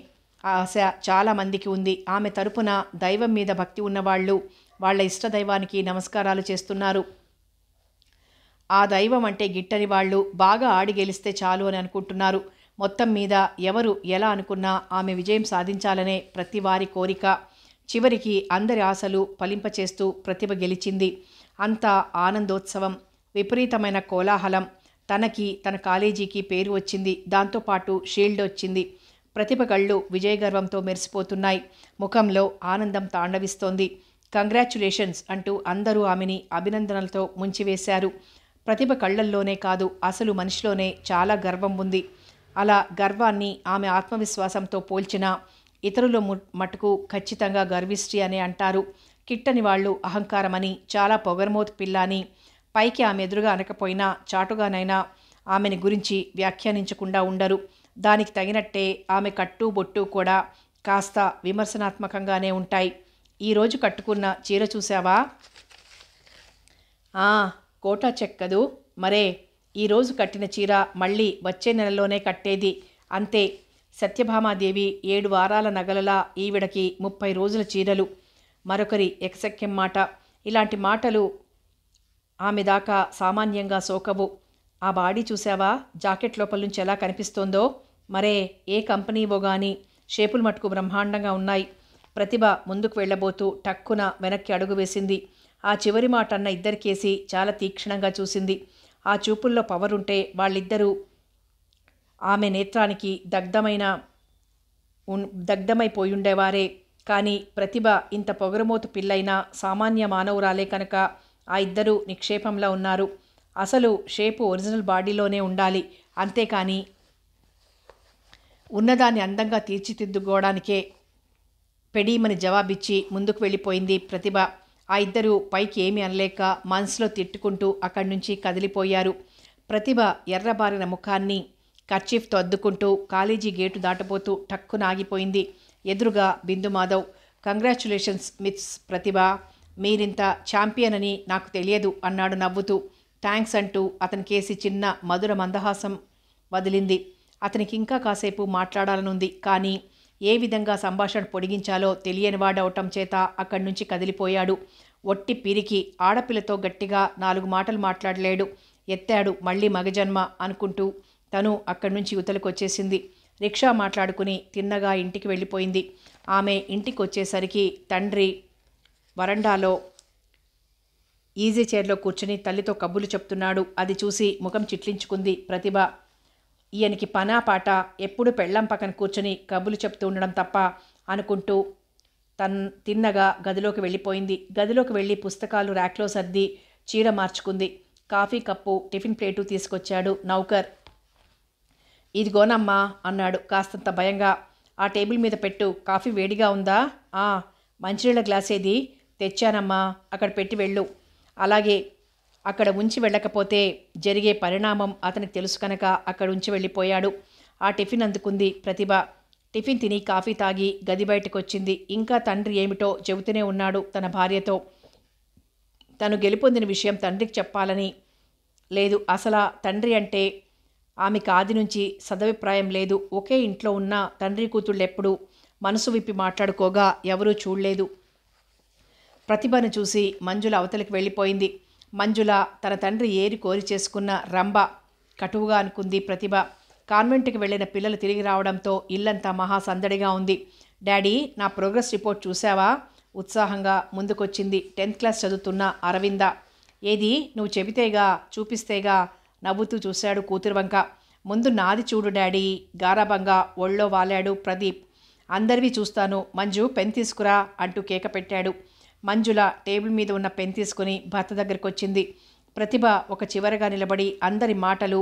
ఆశ చాలామందికి ఉంది. ఆమె తరపున దైవం మీద భక్తి ఉన్నవాళ్ళు వాళ్ళ ఇష్టదైవానికి నమస్కారాలు చేస్తున్నారు. ఆ దైవం అంటే గిట్టని వాళ్ళు బాగా ఆడి గెలిస్తే చాలు అని అనుకుంటున్నారు. మొత్తం మీద ఎవరు ఎలా అనుకున్నా ఆమె విజయం సాధించాలనే ప్రతి వారి కోరిక. చివరికి అందరి ఆశలు ఫలింపచేస్తూ ప్రతిభ గెలిచింది. అంతా ఆనందోత్సవం, విపరీతమైన కోలాహలం. తనకి, తన కాలేజీకి పేరు వచ్చింది. దాంతోపాటు షీల్డ్ వచ్చింది. ప్రతిభ కళ్ళు విజయగర్వంతో మెరిసిపోతున్నాయి. ముఖంలో ఆనందం తాండవిస్తోంది. కంగ్రాచ్యులేషన్స్ అంటూ అందరూ ఆమెని అభినందనలతో ముంచివేశారు. ప్రతిభ కళ్ళల్లోనే కాదు, అసలు మనిషిలోనే చాలా గర్వం ఉంది. అలా గర్వాన్ని ఆమె ఆత్మవిశ్వాసంతో పోల్చినా ఇతరుల మటుకు ఖచ్చితంగా గర్విష్టి అనే అంటారు. కిట్టని వాళ్ళు అహంకారమని, చాలా పొగరమోతు పిల్ల అని పైకి ఆమె ఎదురుగా అనకపోయినా చాటుగానైనా ఆమెని గురించి వ్యాఖ్యానించకుండా ఉండరు. దానికి తగినట్టే ఆమె కట్టు బొట్టు కూడా కాస్త విమర్శనాత్మకంగానే ఉంటాయి. ఈరోజు కట్టుకున్న చీర చూసావా? కోటా చెక్కదు మరే. ఈరోజు కట్టిన చీర మళ్ళీ వచ్చే నెలలోనే కట్టేది, అంతే. సత్యభామాదేవి 7 వారాల నగలలా ఈవిడకి 30 రోజుల చీరలు. మరొకరి ఎకసక్యం మాట. ఇలాంటి మాటలు ఆమె దాకా సామాన్యంగా సోకవు. ఆ బాడీ చూసావా? జాకెట్ లోపల నుంచి ఎలా కనిపిస్తోందో. మరే ఏ కంపెనీవో గాని షేపులు మటుకు బ్రహ్మాండంగా ఉన్నాయి. ప్రతిభ ముందుకు వెళ్ళబోతూ టక్కున వెనక్కి అడుగు వేసింది. ఆ చివరి మాట అన్న ఇద్దరికేసి చాలా తీక్షణంగా చూసింది. ఆ చూపుల్లో పవర్ ఉంటే వాళ్ళిద్దరూ ఆమె నేత్రానికి దగ్ధమైపోయుండేవారే. కానీ ప్రతిభ ఇంత పొగరమోతు పిల్లైనా సామాన్య మానవురాలే కనుక ఆ ఇద్దరూ నిక్షేపంలో ఉన్నారు. అసలు షేపు ఒరిజినల్ బాడీలోనే ఉండాలి. అంతేకాని ఉన్నదాన్ని అందంగా తీర్చిదిద్దుకోవడానికే పెడీమని జవాబిచ్చి ముందుకు వెళ్ళిపోయింది ప్రతిభ. ఆ ఇద్దరూ పైకి ఏమీ అనలేక మనసులో తిట్టుకుంటూ అక్కడి నుంచి కదిలిపోయారు. ప్రతిభ ఎర్రబారిన ముఖాన్ని కర్చీఫ్తో అద్దుకుంటూ కాలేజీ గేటు దాటబోతూ టక్కున ఆగిపోయింది. ఎదురుగా బిందుమాధవ్. కంగ్రాచ్యులేషన్స్ మిస్ ప్రతిభ, మీరింత ఛాంపియన్ అని నాకు తెలియదు అన్నాడు నవ్వుతూ. థ్యాంక్స్ అంటూ అతని కేసి చిన్న మధుర మందహాసం వదిలింది. అతనికి ఇంకా కాసేపు మాట్లాడాలనుంది. కానీ ఏ విధంగా సంభాషణ పొడిగించాలో తెలియనివాడవటం చేత అక్కడి నుంచి కదిలిపోయాడు. ఒట్టి పిరికి, ఆడపిల్లతో గట్టిగా 4 మాటలు మాట్లాడలేడు. ఎత్తాడు మళ్ళీ మగజన్మ అనుకుంటూ తను అక్కడి నుంచి యువతలకు వచ్చేసింది. రిక్షా మాట్లాడుకుని తిన్నగా ఇంటికి వెళ్ళిపోయింది. ఆమె ఇంటికి వచ్చేసరికి తండ్రి వరండాలో ఈజీ చైర్లో కూర్చుని తల్లితో కబుర్లు చెప్తున్నాడు. అది చూసి ముఖం చిట్లించుకుంది ప్రతిభ. ఈయనకి పనా పాట ఎప్పుడు పెళ్ళం పక్కన కూర్చొని కబుర్లు చెప్తూ ఉండడం తప్ప అనుకుంటూ తిన్నగా గదిలోకి వెళ్ళిపోయింది. గదిలోకి వెళ్ళి పుస్తకాలు ర్యాక్లో సర్ది చీర మార్చుకుంది. కాఫీ కప్పు, టిఫిన్ ప్లేటు తీసుకొచ్చాడు నౌకర్. ఇదిగోనమ్మా అన్నాడు కాస్తంత భయంగా. ఆ టేబుల్ మీద పెట్టు. కాఫీ వేడిగా ఉందా? మంచినీళ్ళ గ్లాస్ ఏది? తెచ్చానమ్మా, అక్కడ పెట్టి వెళ్ళు. అలాగే. అక్కడ ఉంచి వెళ్ళకపోతే జరిగే పరిణామం అతనికి తెలుసు కనుక అక్కడ ఉంచి వెళ్ళిపోయాడు. ఆ టిఫిన్ అందుకుంది ప్రతిభ. టిఫిన్ తిని కాఫీ తాగి గది బయటకు వచ్చింది. ఇంకా తండ్రి ఏమిటో చెబుతూనే ఉన్నాడు తన భార్యతో. తను గెలుపొందిన విషయం తండ్రికి చెప్పాలని లేదు. అసలు తండ్రి అంటే ఆమెకు ఆది నుంచి సదభిప్రాయం లేదు. ఒకే ఇంట్లో ఉన్న తండ్రి కూతుళ్ళు ఎప్పుడు మనసు విప్పి మాట్లాడుకోగా ఎవరూ చూడలేదు. ప్రతిభను చూసి మంజుల అవతలికి వెళ్ళిపోయింది. మంజుల తన తండ్రి ఏరి కోరి చేసుకున్న రంభ కటువుగా అనుకుంది ప్రతిభ. కాన్వెంట్కి వెళ్ళిన పిల్లలు తిరిగి రావడంతో ఇల్లంతా మహా సందడిగా ఉంది. డాడీ, నా ప్రోగ్రెస్ రిపోర్ట్ చూసావా? ఉత్సాహంగా ముందుకొచ్చింది 10th క్లాస్ చదువుతున్న అరవింద. ఏది? నువ్వు చెబితేగా, చూపిస్తేగా నవ్వుతూ చూశాడు కూతురు వంక. ముందు నాది చూడు డాడీ, గారాబంగా ఒళ్ళో వాలాడు ప్రదీప్. అందరివి చూస్తాను. మంజు, పెన్ తీసుకురా అంటూ కేక పెట్టాడు. మంజుల టేబుల్ మీద ఉన్న పెన్ తీసుకుని భర్త దగ్గరికి వచ్చింది. ప్రతిభ ఒక చివరగా నిలబడి అందరి మాటలు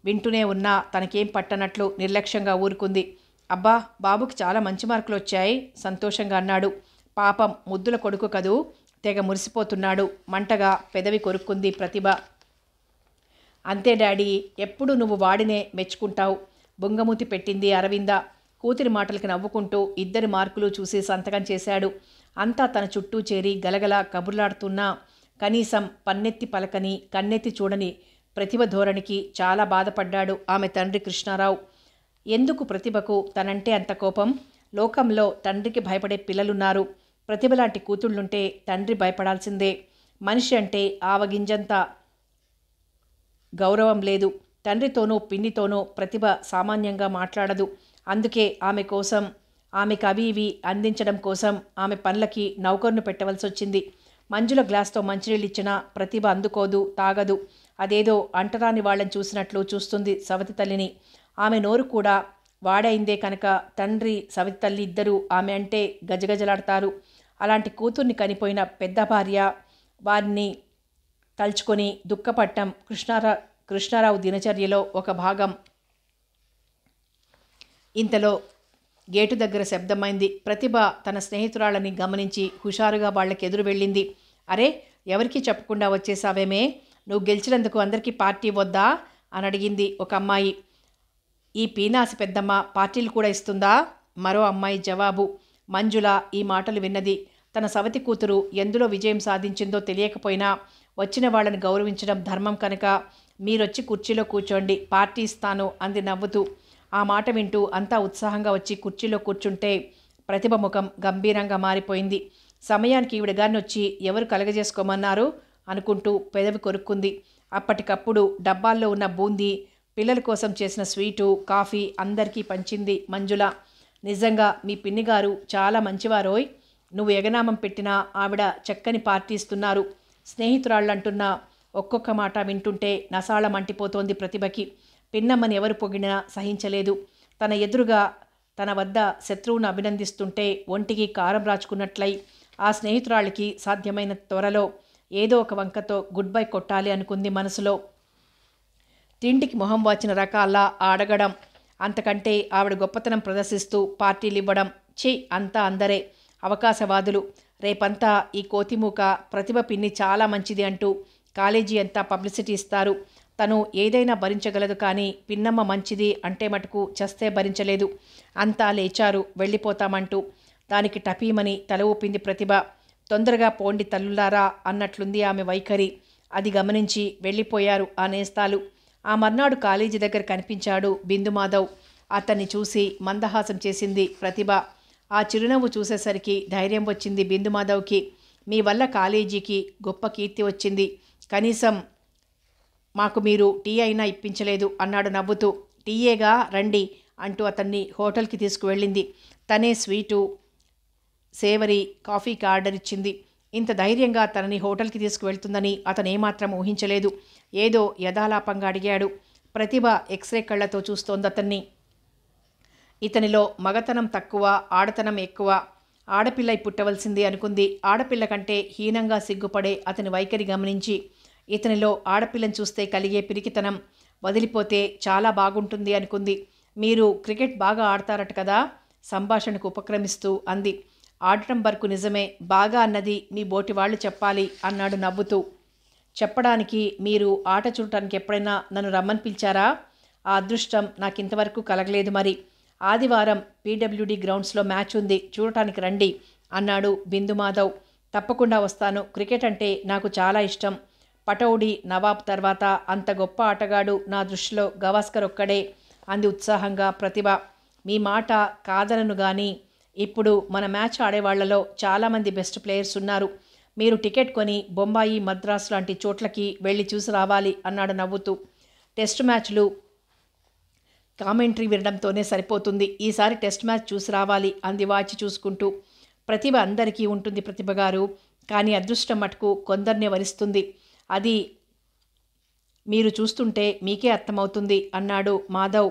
వింటూనే ఉన్నా తనకేం పట్టనట్లు నిర్లక్ష్యంగా ఊరుకుంది. అబ్బా, బాబుకి చాలా మంచి మార్కులు వచ్చాయి సంతోషంగా అన్నాడు. పాపం ముద్దుల కొడుకు కదూ, తెగ మురిసిపోతున్నాడు. మంటగా పెదవి కొరుక్కుంది ప్రతిభ. అంతే డాడీ, ఎప్పుడు నువ్వు వాడినే మెచ్చుకుంటావు బొంగమూతి పెట్టింది అరవింద. కూతురి మాటలకి నవ్వుకుంటూ ఇద్దరి మార్కులు చూసి సంతకం చేశాడు. అంతా తన చుట్టూ చేరి గలగల కబుర్లాడుతున్నా కనీసం పన్నెత్తి పలకని, కన్నెత్తి చూడని ప్రతిభ ధోరణికి చాలా బాధపడ్డాడు ఆమె తండ్రి కృష్ణారావు. ఎందుకు ప్రతిభకు తనంటే అంత కోపం? లోకంలో తండ్రికి భయపడే పిల్లలున్నారు. ప్రతిభ లాంటి కూతుళ్ళుంటే తండ్రి భయపడాల్సిందే. మనిషి అంటే ఆవగింజంత గౌరవం లేదు. తండ్రితోనూ పిన్నితోనూ ప్రతిభ సామాన్యంగా మాట్లాడదు. అందుకే ఆమెకు అవి ఇవి అందించడం కోసం ఆమె పనులకి నౌకర్ను పెట్టవలసి వచ్చింది. మంజుల గ్లాస్తో మంచినీళ్ళు ఇచ్చినా ప్రతిభ అందుకోదు, తాగదు. అదేదో అంటరాని వాళ్ళని చూసినట్లు చూస్తుంది సవతి తల్లిని. ఆమె నోరు కూడా వాడైందే కనుక తండ్రి సవతి తల్లి ఇద్దరూ ఆమె అంటే గజగజలాడతారు. అలాంటి కూతుర్ని కనిపోయిన పెద్ద భార్య వారిని తలుచుకొని దుఃఖపట్టం కృష్ణారావు దినచర్యలో ఒక భాగం. ఇంతలో గేటు దగ్గర శబ్దమైంది. ప్రతిభ తన స్నేహితురాళ్ళని గమనించి హుషారుగా వాళ్ళకి ఎదురు వెళ్ళింది. అరే, ఎవరికీ చెప్పకుండా వచ్చేసావేమే? నువ్వు గెలిచినందుకు అందరికీ పార్టీ వద్దా అని అడిగింది ఒక అమ్మాయి. ఈ పీనాసి పెద్దమ్మ పార్టీలు కూడా ఇస్తుందా? మరో అమ్మాయి జవాబు. మంజుల ఈ మాటలు విన్నది. తన సవతి కూతురు ఎందులో విజయం సాధించిందో తెలియకపోయినా వచ్చిన వాళ్ళని గౌరవించడం ధర్మం కనుక మీరొచ్చి కుర్చీలో కూర్చోండి, పార్టీ ఇస్తాను అంది నవ్వుతూ. ఆ మాట వింటూ అంతా ఉత్సాహంగా వచ్చి కుర్చీలో కూర్చుంటే ప్రతిభ ముఖం గంభీరంగా మారిపోయింది. సమయానికి ఈవిడగారిని వచ్చి ఎవరు కలగజేసుకోమన్నారు అనుకుంటూ పెదవి కొరుక్కుంది. అప్పటికప్పుడు డబ్బాల్లో ఉన్న బూందీ, పిల్లల కోసం చేసిన స్వీటు, కాఫీ అందరికీ పంచింది మంజుల. నిజంగా మీ పిన్నిగారు చాలా మంచివారోయ్. నువ్వు ఎగనామం పెట్టినా ఆవిడ చక్కని పార్టీ ఇస్తున్నారు. స్నేహితురాళ్ళంటున్న ఒక్కొక్క మాట వింటుంటే నసాళ మంటిపోతోంది ప్రతిభకి. పిన్నమ్మని ఎవరు పొగిడినా సహించలేదు. తన ఎదురుగా తన వద్ద శత్రువును అభినందిస్తుంటే ఒంటికి కారం రాచుకున్నట్లయి ఆ స్నేహితురాళ్ళకి సాధ్యమైన త్వరలో ఏదో ఒక వంకతో గుడ్ బై కొట్టాలి అనుకుంది మనసులో. తిండికి మొహం వాచిన రకాల్లా అడగడం, అంతకంటే ఆవిడ గొప్పతనం ప్రదర్శిస్తూ పార్టీలు ఇవ్వడం, ఛీ అంతా అందరే అవకాశవాదులు, రేపంతా ఈ కోతిమూక ప్రతిభ పిన్ని చాలా మంచిది అంటూ కాలేజీ అంతా పబ్లిసిటీ ఇస్తారు. తను ఏదైనా భరించగలదు, కానీ పిన్నమ్మ మంచిది అంటే మటుకు చస్తే భరించలేదు. అంతా లేచారు వెళ్ళిపోతామంటూ. దానికి టపీమని తల ఊపింది ప్రతిభ. తొందరగా పోండి తల్లులారా అన్నట్లుంది ఆమె వైఖరి. అది గమనించి వెళ్ళిపోయారు ఆ నేస్తాలు. ఆ మర్నాడు కాలేజీ దగ్గర కనిపించాడు బిందుమాధవ్. అతన్ని చూసి మందహాసం చేసింది ప్రతిభ. ఆ చిరునవ్వు చూసేసరికి ధైర్యం వచ్చింది బిందుమాధవ్కి. మీ వల్ల కాలేజీకి గొప్ప కీర్తి వచ్చింది, కనీసం మాకు మీరు టీ అయినా ఇప్పించలేదు అన్నాడు నవ్వుతూ. టీయేగా రండి అంటూ అతన్ని హోటల్కి తీసుకువెళ్ళింది. తనే స్వీటు సేవరీ కాఫీకి ఆర్డర్ ఇచ్చింది. ఇంత ధైర్యంగా తనని హోటల్కి తీసుకువెళ్తుందని అతను ఏమాత్రం ఊహించలేదు. ఏదో యథాలాపంగా అడిగాడు. ప్రతిభ ఎక్స్రే కళ్ళతో చూస్తోంది అతన్ని. ఇతనిలో మగతనం తక్కువ, ఆడతనం ఎక్కువ. ఆడపిల్లై పుట్టవలసింది అనుకుంది. ఆడపిల్ల కంటే హీనంగా సిగ్గుపడే అతని వైఖరి గమనించి ఇతనిలో ఆడపిల్లని చూస్తే కలిగే పిరికితనం వదిలిపోతే చాలా బాగుంటుంది అనుకుంది. మీరు క్రికెట్ బాగా ఆడతారట కదా, సంభాషణకు ఉపక్రమిస్తూ అంది. ఆడటం వరకు నిజమే, బాగా అన్నది మీ బోటి వాళ్ళు చెప్పాలి అన్నాడు నవ్వుతూ. చెప్పడానికి మీరు ఆట చూడటానికి ఎప్పుడైనా నన్ను రమ్మని పిలిచారా? ఆ అదృష్టం నాకింతవరకు కలగలేదు. మరి ఆదివారం పీడబ్ల్యూడి గ్రౌండ్స్లో మ్యాచ్ ఉంది, చూడటానికి రండి అన్నాడు బిందుమాధవ్. తప్పకుండా వస్తాను. క్రికెట్ అంటే నాకు చాలా ఇష్టం. పటౌడి నవాబ్ తర్వాత అంత గొప్ప ఆటగాడు నా దృష్టిలో గవాస్కర్ ఒక్కడే అంది ఉత్సాహంగా ప్రతిభ. మీ మాట కాదనను గాని ఇప్పుడు మన మ్యాచ్ ఆడేవాళ్లలో చాలామంది బెస్ట్ ప్లేయర్స్ ఉన్నారు. మీరు టికెట్ కొని బొంబాయి, మద్రాసు లాంటి చోట్లకి వెళ్ళి చూసి రావాలి అన్నాడు నవ్వుతూ. టెస్ట్ మ్యాచ్లు కామెంటరీ వినడంతోనే సరిపోతుంది, ఈసారి టెస్ట్ మ్యాచ్ చూసి రావాలి అంది వాచి చూసుకుంటూ. ప్రతిభ అందరికీ ఉంటుంది ప్రతిభ గారు, కానీ అదృష్టం మటుకు కొందరినే వరిస్తుంది. అది మీరు చూస్తుంటే మీకే అర్థమవుతుంది అన్నాడు మాధవ్.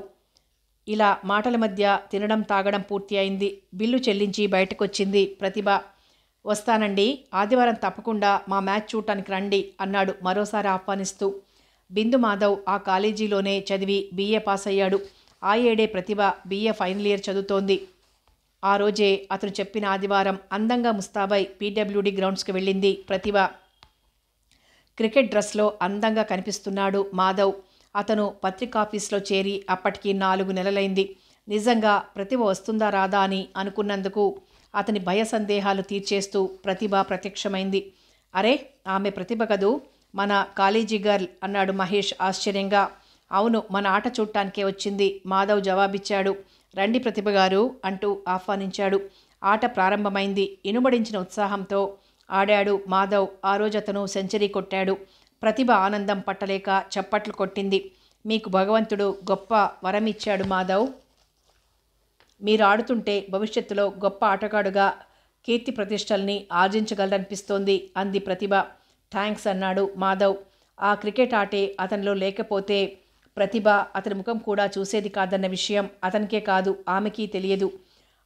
ఇలా మాటల మధ్య తినడం తాగడం పూర్తి అయింది. బిల్లు చెల్లించి బయటకొచ్చింది ప్రతిభ. వస్తానండి, ఆదివారం తప్పకుండా మా మ్యాచ్ చూడటానికి రండి అన్నాడు మరోసారి ఆహ్వానిస్తూ. బిందుమాధవ్ ఆ కాలేజీలోనే చదివి BA పాస్ అయ్యాడు. ఆ ఏడే ప్రతిభ BA ఫైనల్ ఇయర్ చదువుతోంది. ఆ రోజే అతను చెప్పిన ఆదివారం అందంగా ముస్తాబై పీడబ్ల్యూడి గ్రౌండ్స్కి వెళ్ళింది ప్రతిభ. క్రికెట్ డ్రెస్లో అందంగా కనిపిస్తున్నాడు మాధవ్. అతను పత్రికాఫీస్లో చేరి అప్పటికి 4 నెలలైంది. నిజంగా ప్రతిభ వస్తుందా రాదా అని అనుకున్నందుకు అతని భయ సందేహాలు తీర్చేస్తూ ప్రతిభ ప్రత్యక్షమైంది. అరే, ఆమె ప్రతిభ కదూ, మన కాలేజీ గర్ల్ అన్నాడు మహేష్ ఆశ్చర్యంగా. అవును, మన ఆట చూడటానికే వచ్చింది మాధవ్ జవాబిచ్చాడు. రండి ప్రతిభ గారు అంటూ ఆహ్వానించాడు. ఆట ప్రారంభమైంది. ఇనుబడించిన ఉత్సాహంతో ఆడాడు మాధవ్. ఆ రోజు అతను సెంచరీ కొట్టాడు. ప్రతిభ ఆనందం పట్టలేక చప్పట్లు కొట్టింది. మీకు భగవంతుడు గొప్ప వరం ఇచ్చాడు మాధవ్, మీరు ఆడుతుంటే భవిష్యత్తులో గొప్ప ఆటగాడుగా కీర్తి ప్రతిష్టల్ని ఆర్జించగలరనిపిస్తోంది అంది ప్రతిభ. థ్యాంక్స్ అన్నాడు మాధవ్. ఆ క్రికెట్ ఆటే అతనిలో లేకపోతే ప్రతిభ అతని ముఖం కూడా చూసేది కాదన్న విషయం అతనికే కాదు ఆమెకి తెలియదు.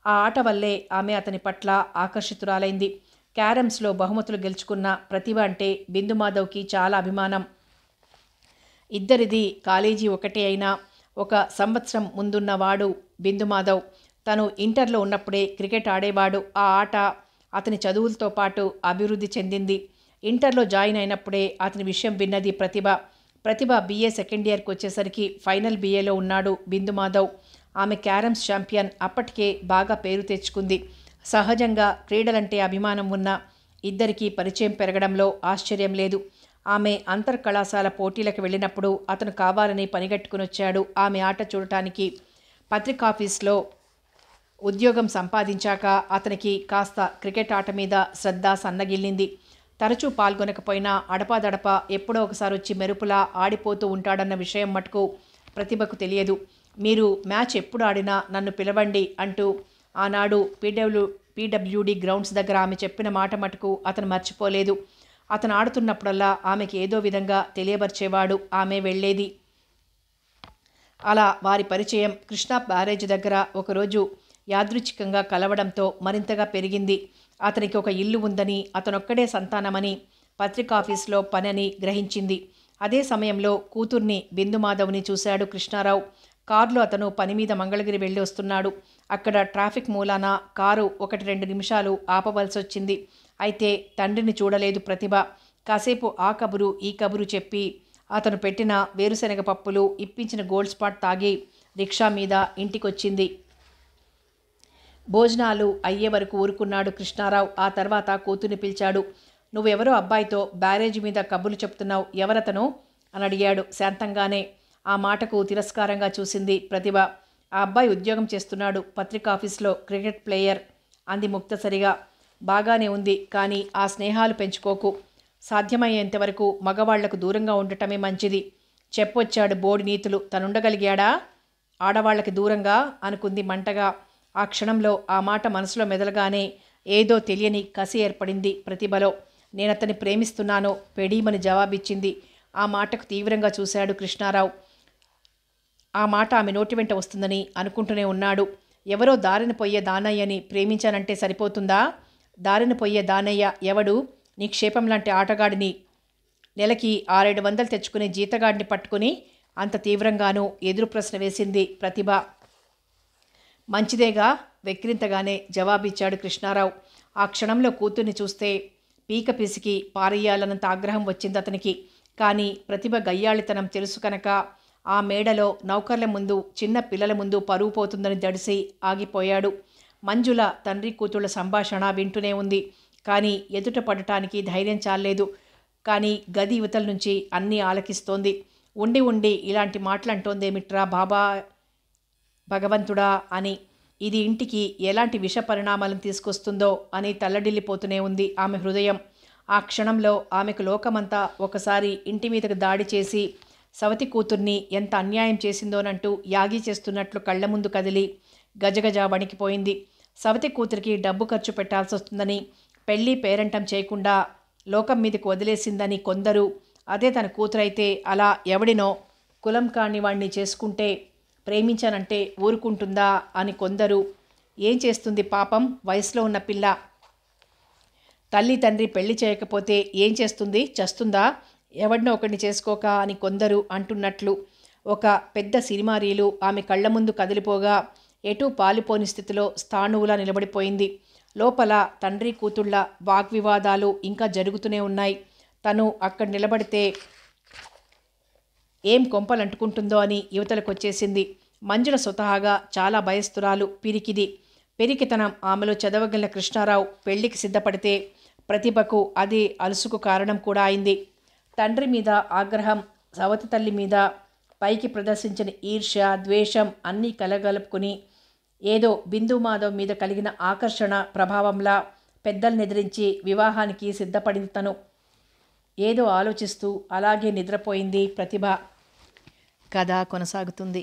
ఆ ఆట వల్లే ఆమె అతని పట్ల ఆకర్షితురాలైంది. క్యారమ్స్లో బహుమతులు గెలుచుకున్న ప్రతిభ అంటే బిందుమాధవ్కి చాలా అభిమానం. ఇద్దరిది కాలేజీ ఒకటే అయినా 1 సంవత్సరం ముందున్నవాడు బిందుమాధవ్. తను ఇంటర్లో ఉన్నప్పుడే క్రికెట్ ఆడేవాడు. ఆ ఆట అతని చదువులతో పాటు అభివృద్ధి చెందింది. ఇంటర్లో జాయిన్ అయినప్పుడే అతని విషయం విన్నది ప్రతిభ. ప్రతిభ BA సెకండ్ ఇయర్కి వచ్చేసరికి ఫైనల్ BAలో ఉన్నాడు బిందుమాధవ్. ఆమె క్యారమ్స్ ఛాంపియన్. అప్పటికే బాగా పేరు తెచ్చుకుంది. సహజంగా క్రీడలంటే అభిమానం ఉన్న ఇద్దరికీ పరిచయం పెరగడంలో ఆశ్చర్యం లేదు. ఆమె అంతర్ కళాశాల పోటీలకు వెళ్ళినప్పుడు అతను కావాలని పనిగట్టుకుని వచ్చాడు ఆమె ఆట చూడటానికి. పత్రికాఫీస్లో ఉద్యోగం సంపాదించాక అతనికి కాస్త క్రికెట్ ఆట మీద శ్రద్ధ సన్నగిల్లింది. తరచూ పాల్గొనకపోయినా అడపాదడపా ఎప్పుడో ఒకసారి వచ్చి మెరుపులా ఆడిపోతూ ఉంటాడన్న విషయం మటుకు ప్రతిభకు తెలియదు. మీరు మ్యాచ్ ఎప్పుడు ఆడినా నన్ను పిలవండి అంటూ ఆనాడు పీడబ్ల్యూడి గ్రౌండ్స్ దగ్గర ఆమె చెప్పిన మాట మటుకు అతను మర్చిపోలేదు. అతను ఆడుతున్నప్పుడల్లా ఆమెకి ఏదో విధంగా తెలియబర్చేవాడు. ఆమె వెళ్ళేది. అలా వారి పరిచయం కృష్ణా బ్యారేజ్ దగ్గర ఒకరోజు యాదృచ్ఛికంగా కలవడంతో మరింతగా పెరిగింది. అతనికి ఒక ఇల్లు ఉందని, అతనొక్కడే సంతానమని, పత్రికాఫీస్లో పనని గ్రహించింది. అదే సమయంలో కూతుర్ని బిందుమాధవ్ని చూశాడు కృష్ణారావు. కారులో అతను పని మీద మంగళగిరి వెళ్ళి వస్తున్నాడు. అక్కడ ట్రాఫిక్ మూలాన కారు 1-2 నిమిషాలు ఆపవలసి వచ్చింది. అయితే తండ్రిని చూడలేదు ప్రతిభ. కాసేపు ఆ కబురు ఈ కబురు చెప్పి అతను పెట్టిన వేరుశనగ పప్పులు, ఇప్పించిన గోల్డ్ స్పాట్ తాగి రిక్షా మీద ఇంటికొచ్చింది. భోజనాలు అయ్యే వరకు ఊరుకున్నాడు కృష్ణారావు. ఆ తర్వాత కూతుర్ని పిలిచాడు. నువ్వెవరో అబ్బాయితో బ్యారేజీ మీద కబుర్లు చెప్తున్నావు, ఎవరతను అని అడిగాడు శాంతంగానే. ఆ మాటకు తిరస్కారంగా చూసింది ప్రతిభ. ఆ అబ్బాయి ఉద్యోగం చేస్తున్నాడు, పత్రికాఫీస్లో క్రికెట్ ప్లేయర్ అంది ముక్తసరిగా. బాగానే ఉంది, కానీ ఆ స్నేహాలు పెంచుకోకు. సాధ్యమయ్యేంతవరకు మగవాళ్లకు దూరంగా ఉండటమే మంచిది. చెప్పొచ్చాడు బోడి నీతులు. తనుండగలిగాడా ఆడవాళ్లకి దూరంగా అనుకుంది మంటగా. ఆ క్షణంలో ఆ మాట మనసులో మెదలగానే ఏదో తెలియని కసి ఏర్పడింది ప్రతిభలో. నేనతన్ని ప్రేమిస్తున్నానో పెడీమని జవాబిచ్చింది. ఆ మాటకు తీవ్రంగా చూశాడు కృష్ణారావు. ఆ మాట ఆమె నోటి వెంట వస్తుందని అనుకుంటూనే ఉన్నాడు. ఎవరో దారిన పోయే దానయ్యని ప్రేమించానంటే సరిపోతుందా? దారిన పోయే దానయ్య ఎవడు? నిక్షేపం లాంటి ఆటగాడిని, నెలకి 600-700 తెచ్చుకునే జీతగాడిని పట్టుకుని అంత తీవ్రంగానూ ఎదురు ప్రశ్న వేసింది ప్రతిభ. మంచిదేగా వెక్కిరింతగానే జవాబిచ్చాడు కృష్ణారావు. ఆ క్షణంలో కూతుర్ని చూస్తే పీక పిసికి పారేయాలన్నంత ఆగ్రహం వచ్చింది అతనికి. కానీ ప్రతిభ గయ్యాళితనం తెలుసు కనుక ఆ మేడలో నౌకర్ల ముందు, చిన్న పిల్లల ముందు పరువు పోతుందని దడిసి ఆగిపోయాడు. మంజుల తండ్రి కూతుళ్ల సంభాషణ వింటూనే ఉంది. కానీ ఎదుట పడటానికి ధైర్యం చాలేదు. కానీ గది యువతల నుంచి అన్నీ ఆలకిస్తోంది. ఉండి ఉండి ఇలాంటి మాటలంటోందేమిట్రా బాబా భగవంతుడా అని. ఇది ఇంటికి ఎలాంటి విష పరిణామాలను తీసుకొస్తుందో అని తల్లడిల్లిపోతూనే ఉంది ఆమె హృదయం. ఆ క్షణంలో ఆమెకు లోకమంతా ఒకసారి ఇంటి మీదకు దాడి చేసి సవతి కూతుర్ని ఎంత అన్యాయం చేసిందోనంటూ యాగి చేస్తున్నట్లు కళ్ల ముందు కదిలి గజగజ వణికిపోయింది. సవతి కూతురికి డబ్బు ఖర్చు పెట్టాల్సి వస్తుందని, పెళ్లి పేరంటం చేయకుండా లోకం మీదకు వదిలేసిందని కొందరు, అదే తన కూతురైతే అలా ఎవడినో కులం కాని వాణ్ణి చేసుకుంటే ప్రేమించానంటే ఊరుకుంటుందా అని కొందరు. ఏం చేస్తుంది పాపం, వయసులో ఉన్న పిల్ల. తల్లి తండ్రి పెళ్లి చేయకపోతే ఏం చేస్తుంది, చస్తుందా? ఎవడినో ఒకడిని చేసుకోక అని కొందరు అంటున్నట్లు ఒక పెద్ద సినిమా రీలు ఆమె కళ్ల ముందు కదిలిపోగా ఎటూ పాలిపోని స్థితిలో స్థాణువులా నిలబడిపోయింది. లోపల తండ్రి కూతుళ్ల వాగ్వివాదాలు ఇంకా జరుగుతూనే ఉన్నాయి. తను అక్కడ నిలబడితే ఏం కొంపలంటుకుంటుందో అని యువతలకొచ్చేసింది. మంజుల స్వతహాగా చాలా భయస్థురాలు, పిరికిది. పెరికితనం ఆమెలో చదవగలిగిన కృష్ణారావు పెళ్లికి సిద్ధపడితే ప్రతిభకు అది అలుసుకు కారణం కూడా అయింది. తండ్రి మీద ఆగ్రహం, సవతి తల్లి మీద పైకి ప్రదర్శించిన ఈర్ష్య, ద్వేషం అన్నీ కలగలుపుకుని ఏదో బిందుమాధవ్ మీద కలిగిన ఆకర్షణ ప్రభావంలా పెద్దల్ని ఎదిరించి వివాహానికి సిద్ధపడింది తను. ఏదో ఆలోచిస్తూ అలాగే నిద్రపోయింది ప్రతిభ. కథ కొనసాగుతుంది.